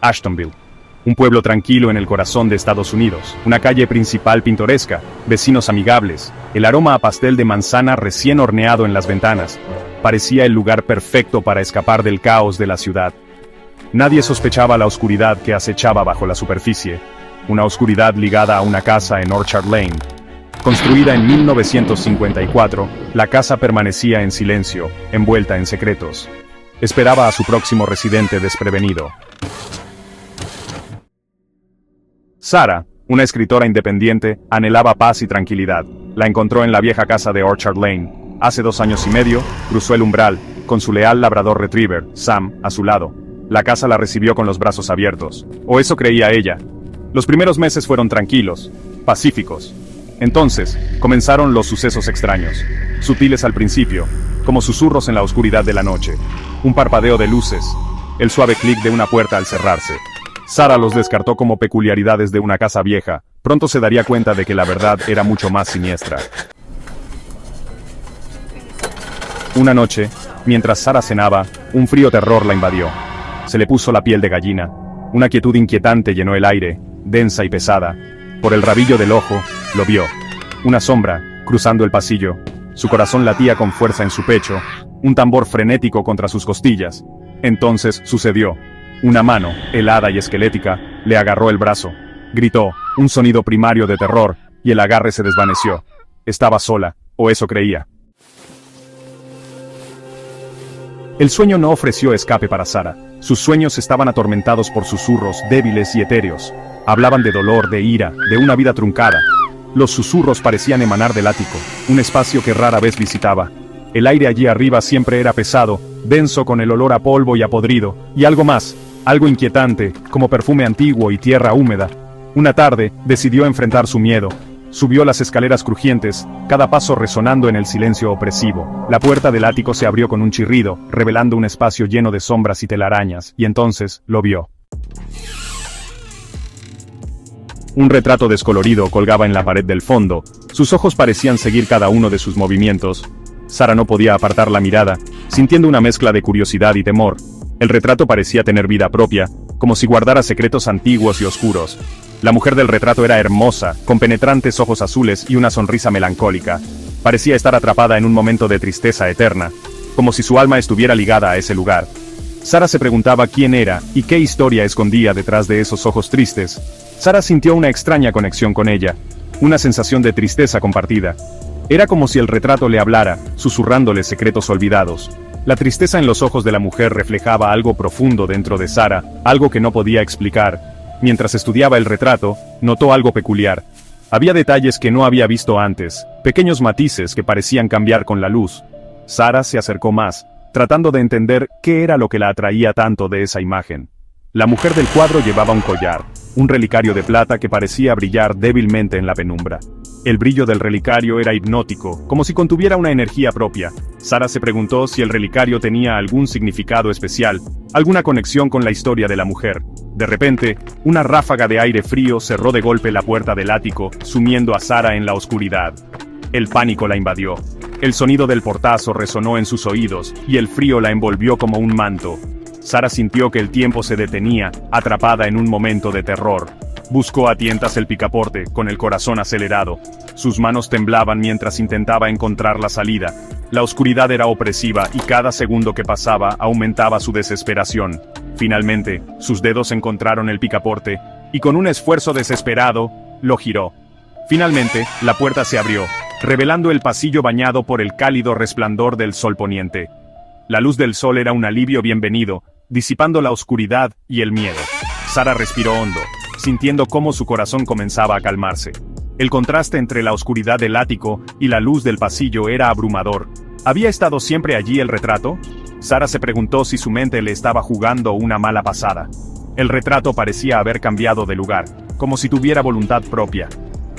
Ashtonville. Un pueblo tranquilo en el corazón de Estados Unidos, una calle principal pintoresca, vecinos amigables, el aroma a pastel de manzana recién horneado en las ventanas. Parecía el lugar perfecto para escapar del caos de la ciudad. Nadie sospechaba la oscuridad que acechaba bajo la superficie, una oscuridad ligada a una casa en Orchard Lane. Construida en 1954, la casa permanecía en silencio, envuelta en secretos. Esperaba a su próximo residente desprevenido. Sarah, una escritora independiente, anhelaba paz y tranquilidad. La encontró en la vieja casa de Orchard Lane. Hace 2 años y medio, cruzó el umbral, con su leal labrador retriever, Sam, a su lado. La casa la recibió con los brazos abiertos. O eso creía ella. Los primeros meses fueron tranquilos, pacíficos. Entonces, comenzaron los sucesos extraños. Sutiles al principio, como susurros en la oscuridad de la noche. Un parpadeo de luces. El suave clic de una puerta al cerrarse. Sarah los descartó como peculiaridades de una casa vieja. Pronto se daría cuenta de que la verdad era mucho más siniestra. Una noche, mientras Sarah cenaba, un frío terror la invadió. Se le puso la piel de gallina. Una quietud inquietante llenó el aire, densa y pesada. Por el rabillo del ojo, lo vio. Una sombra, cruzando el pasillo. Su corazón latía con fuerza en su pecho, un tambor frenético contra sus costillas. Entonces sucedió. Una mano, helada y esquelética, le agarró el brazo. Gritó, un sonido primario de terror, y el agarre se desvaneció. Estaba sola, o eso creía. El sueño no ofreció escape para Sarah. Sus sueños estaban atormentados por susurros débiles y etéreos. Hablaban de dolor, de ira, de una vida truncada. Los susurros parecían emanar del ático, un espacio que rara vez visitaba. El aire allí arriba siempre era pesado, denso con el olor a polvo y a podrido, y algo más, algo inquietante, como perfume antiguo y tierra húmeda. Una tarde, decidió enfrentar su miedo. Subió las escaleras crujientes, cada paso resonando en el silencio opresivo. La puerta del ático se abrió con un chirrido, revelando un espacio lleno de sombras y telarañas, y entonces, lo vio. Un retrato descolorido colgaba en la pared del fondo, sus ojos parecían seguir cada uno de sus movimientos. Sarah no podía apartar la mirada, sintiendo una mezcla de curiosidad y temor. El retrato parecía tener vida propia, como si guardara secretos antiguos y oscuros. La mujer del retrato era hermosa, con penetrantes ojos azules y una sonrisa melancólica. Parecía estar atrapada en un momento de tristeza eterna, como si su alma estuviera ligada a ese lugar. Sarah se preguntaba quién era y qué historia escondía detrás de esos ojos tristes. Sarah sintió una extraña conexión con ella, una sensación de tristeza compartida. Era como si el retrato le hablara, susurrándole secretos olvidados. La tristeza en los ojos de la mujer reflejaba algo profundo dentro de Sarah, algo que no podía explicar. Mientras estudiaba el retrato, notó algo peculiar. Había detalles que no había visto antes, pequeños matices que parecían cambiar con la luz. Sarah se acercó más, tratando de entender qué era lo que la atraía tanto de esa imagen. La mujer del cuadro llevaba un collar, un relicario de plata que parecía brillar débilmente en la penumbra. El brillo del relicario era hipnótico, como si contuviera una energía propia. Sarah se preguntó si el relicario tenía algún significado especial, alguna conexión con la historia de la mujer. De repente, una ráfaga de aire frío cerró de golpe la puerta del ático, sumiendo a Sarah en la oscuridad. El pánico la invadió. El sonido del portazo resonó en sus oídos, y el frío la envolvió como un manto. Sarah sintió que el tiempo se detenía, atrapada en un momento de terror. Buscó a tientas el picaporte, con el corazón acelerado. Sus manos temblaban mientras intentaba encontrar la salida. La oscuridad era opresiva y cada segundo que pasaba aumentaba su desesperación. Finalmente, sus dedos encontraron el picaporte, y con un esfuerzo desesperado, lo giró. Finalmente, la puerta se abrió, revelando el pasillo bañado por el cálido resplandor del sol poniente. La luz del sol era un alivio bienvenido, disipando la oscuridad y el miedo. Sarah respiró hondo, sintiendo cómo su corazón comenzaba a calmarse. El contraste entre la oscuridad del ático y la luz del pasillo era abrumador. ¿Había estado siempre allí el retrato? Sarah se preguntó si su mente le estaba jugando una mala pasada. El retrato parecía haber cambiado de lugar, como si tuviera voluntad propia.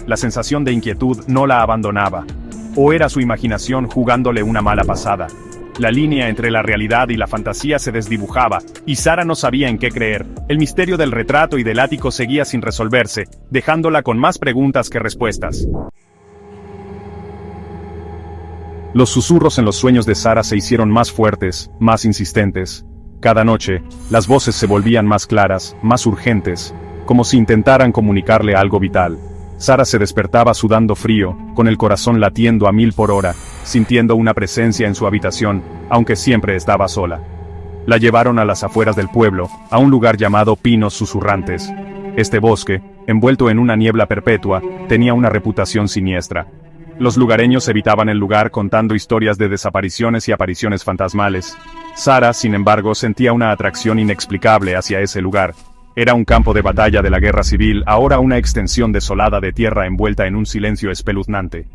La sensación de inquietud no la abandonaba. ¿O era su imaginación jugándole una mala pasada? La línea entre la realidad y la fantasía se desdibujaba, y Sarah no sabía en qué creer. El misterio del retrato y del ático seguía sin resolverse, dejándola con más preguntas que respuestas. Los susurros en los sueños de Sarah se hicieron más fuertes, más insistentes. Cada noche, las voces se volvían más claras, más urgentes, como si intentaran comunicarle algo vital. Sara se despertaba sudando frío, con el corazón latiendo a 1000 por hora, sintiendo una presencia en su habitación, aunque siempre estaba sola. La llevaron a las afueras del pueblo, a un lugar llamado Pinos Susurrantes. Este bosque, envuelto en una niebla perpetua, tenía una reputación siniestra. Los lugareños evitaban el lugar contando historias de desapariciones y apariciones fantasmales. Sara, sin embargo, sentía una atracción inexplicable hacia ese lugar. Era un campo de batalla de la guerra civil, ahora una extensión desolada de tierra envuelta en un silencio espeluznante.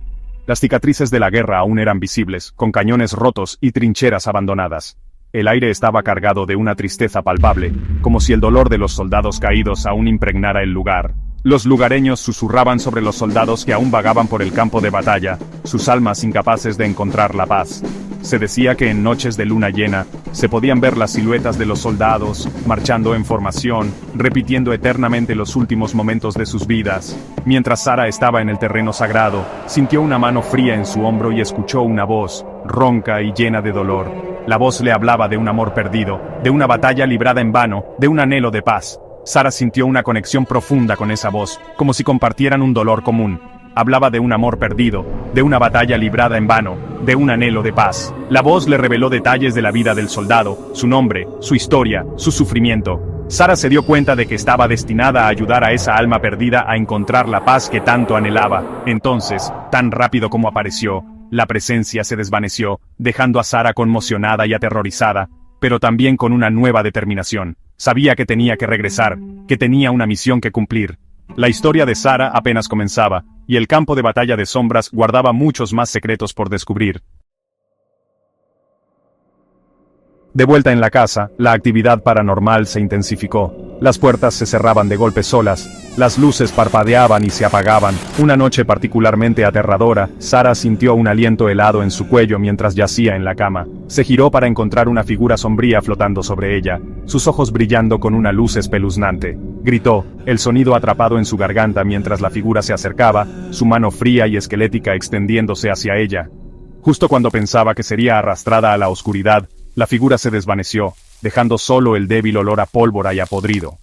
Las cicatrices de la guerra aún eran visibles, con cañones rotos y trincheras abandonadas. El aire estaba cargado de una tristeza palpable, como si el dolor de los soldados caídos aún impregnara el lugar. Los lugareños susurraban sobre los soldados que aún vagaban por el campo de batalla, sus almas incapaces de encontrar la paz. Se decía que en noches de luna llena, se podían ver las siluetas de los soldados, marchando en formación, repitiendo eternamente los últimos momentos de sus vidas. Mientras Sara estaba en el terreno sagrado, sintió una mano fría en su hombro y escuchó una voz, ronca y llena de dolor. La voz le hablaba de un amor perdido, de una batalla librada en vano, de un anhelo de paz. Sara sintió una conexión profunda con esa voz, como si compartieran un dolor común. Hablaba de un amor perdido, de una batalla librada en vano, de un anhelo de paz. La voz le reveló detalles de la vida del soldado, su nombre, su historia, su sufrimiento. Sara se dio cuenta de que estaba destinada a ayudar a esa alma perdida a encontrar la paz que tanto anhelaba. Entonces, tan rápido como apareció, la presencia se desvaneció, dejando a Sara conmocionada y aterrorizada, pero también con una nueva determinación. Sabía que tenía que regresar, que tenía una misión que cumplir. La historia de Sara apenas comenzaba, y el campo de batalla de sombras guardaba muchos más secretos por descubrir. De vuelta en la casa, la actividad paranormal se intensificó. Las puertas se cerraban de golpe solas, las luces parpadeaban y se apagaban. Una noche particularmente aterradora, Sara sintió un aliento helado en su cuello mientras yacía en la cama. Se giró para encontrar una figura sombría flotando sobre ella, sus ojos brillando con una luz espeluznante. Gritó, el sonido atrapado en su garganta mientras la figura se acercaba, su mano fría y esquelética extendiéndose hacia ella. Justo cuando pensaba que sería arrastrada a la oscuridad, la figura se desvaneció, dejando solo el débil olor a pólvora y a podrido.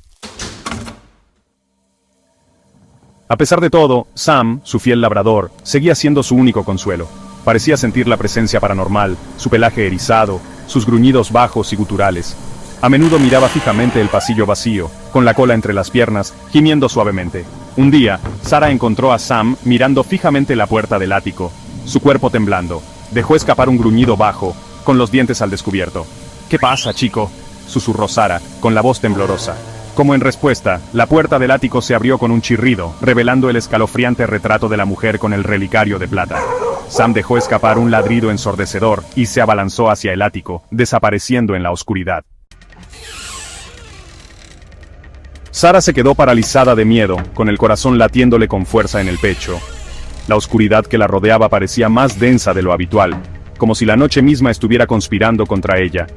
A pesar de todo, Sam, su fiel labrador, seguía siendo su único consuelo. Parecía sentir la presencia paranormal, su pelaje erizado, sus gruñidos bajos y guturales. A menudo miraba fijamente el pasillo vacío, con la cola entre las piernas, gimiendo suavemente. Un día, Sara encontró a Sam mirando fijamente la puerta del ático, su cuerpo temblando. Dejó escapar un gruñido bajo, con los dientes al descubierto. «¿Qué pasa, chico?», susurró Sara, con la voz temblorosa. Como en respuesta, la puerta del ático se abrió con un chirrido, revelando el escalofriante retrato de la mujer con el relicario de plata. Sam dejó escapar un ladrido ensordecedor, y se abalanzó hacia el ático, desapareciendo en la oscuridad. Sara se quedó paralizada de miedo, con el corazón latiéndole con fuerza en el pecho. La oscuridad que la rodeaba parecía más densa de lo habitual, como si la noche misma estuviera conspirando contra ella.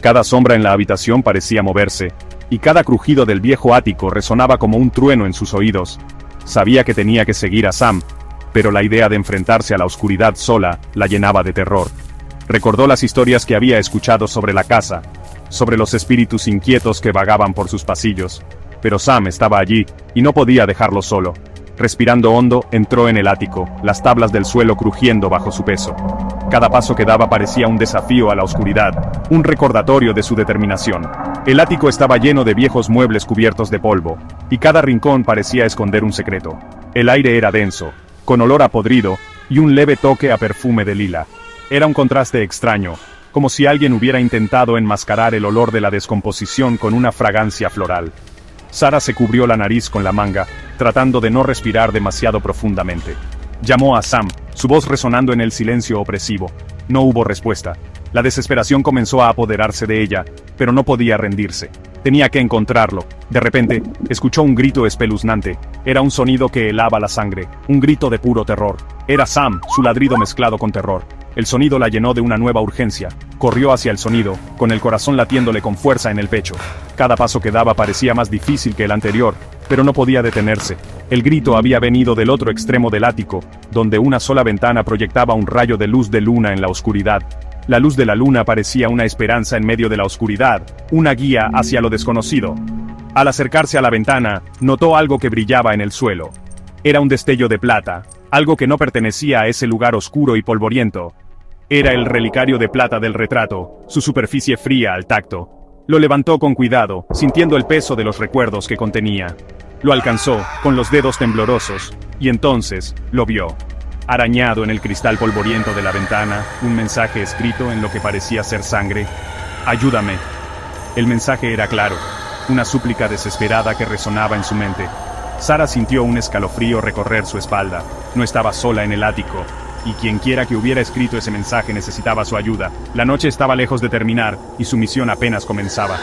Cada sombra en la habitación parecía moverse, y cada crujido del viejo ático resonaba como un trueno en sus oídos. Sabía que tenía que seguir a Sam, pero la idea de enfrentarse a la oscuridad sola la llenaba de terror. Recordó las historias que había escuchado sobre la casa, sobre los espíritus inquietos que vagaban por sus pasillos. Pero Sam estaba allí, y no podía dejarlo solo. Respirando hondo, entró en el ático, las tablas del suelo crujiendo bajo su peso. Cada paso que daba parecía un desafío a la oscuridad, un recordatorio de su determinación. El ático estaba lleno de viejos muebles cubiertos de polvo, y cada rincón parecía esconder un secreto. El aire era denso, con olor a podrido, y un leve toque a perfume de lila. Era un contraste extraño, como si alguien hubiera intentado enmascarar el olor de la descomposición con una fragancia floral. Sara se cubrió la nariz con la manga, tratando de no respirar demasiado profundamente. Llamó a Sam, su voz resonando en el silencio opresivo. No hubo respuesta. La desesperación comenzó a apoderarse de ella, pero no podía rendirse. Tenía que encontrarlo. De repente, escuchó un grito espeluznante. Era un sonido que helaba la sangre, un grito de puro terror. Era Sam, su ladrido mezclado con terror. El sonido la llenó de una nueva urgencia. Corrió hacia el sonido, con el corazón latiéndole con fuerza en el pecho. Cada paso que daba parecía más difícil que el anterior, pero no podía detenerse. El grito había venido del otro extremo del ático, donde una sola ventana proyectaba un rayo de luz de luna en la oscuridad. La luz de la luna parecía una esperanza en medio de la oscuridad, una guía hacia lo desconocido. Al acercarse a la ventana, notó algo que brillaba en el suelo. Era un destello de plata, algo que no pertenecía a ese lugar oscuro y polvoriento. Era el relicario de plata del retrato, su superficie fría al tacto. Lo levantó con cuidado, sintiendo el peso de los recuerdos que contenía. Lo alcanzó, con los dedos temblorosos, y entonces, lo vio. Arañado en el cristal polvoriento de la ventana, un mensaje escrito en lo que parecía ser sangre. «Ayúdame». El mensaje era claro, una súplica desesperada que resonaba en su mente. Sara sintió un escalofrío recorrer su espalda. No estaba sola en el ático, y quienquiera que hubiera escrito ese mensaje necesitaba su ayuda. La noche estaba lejos de terminar, y su misión apenas comenzaba.